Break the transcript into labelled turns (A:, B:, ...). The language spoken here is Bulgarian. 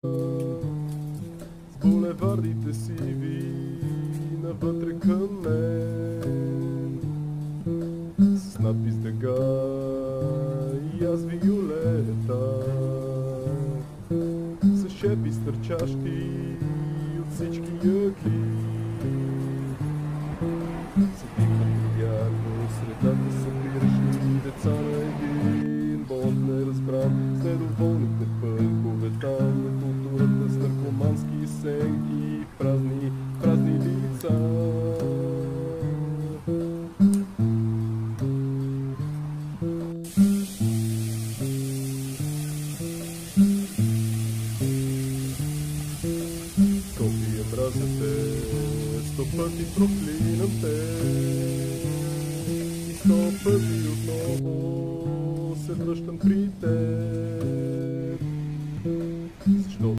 A: С булевардите сиви навътре към мен, с надпис Дега и аз Виолета, с шепи стърчащи от всички яки. Седим вярно, средата събиращи деца на един бонд неразбран, с недоволните пънкове там, на културата с наркомански сенки, празни лица. Скопие мразя те, 100 пъти проклинам те и 100 пъти отново се връщам при те.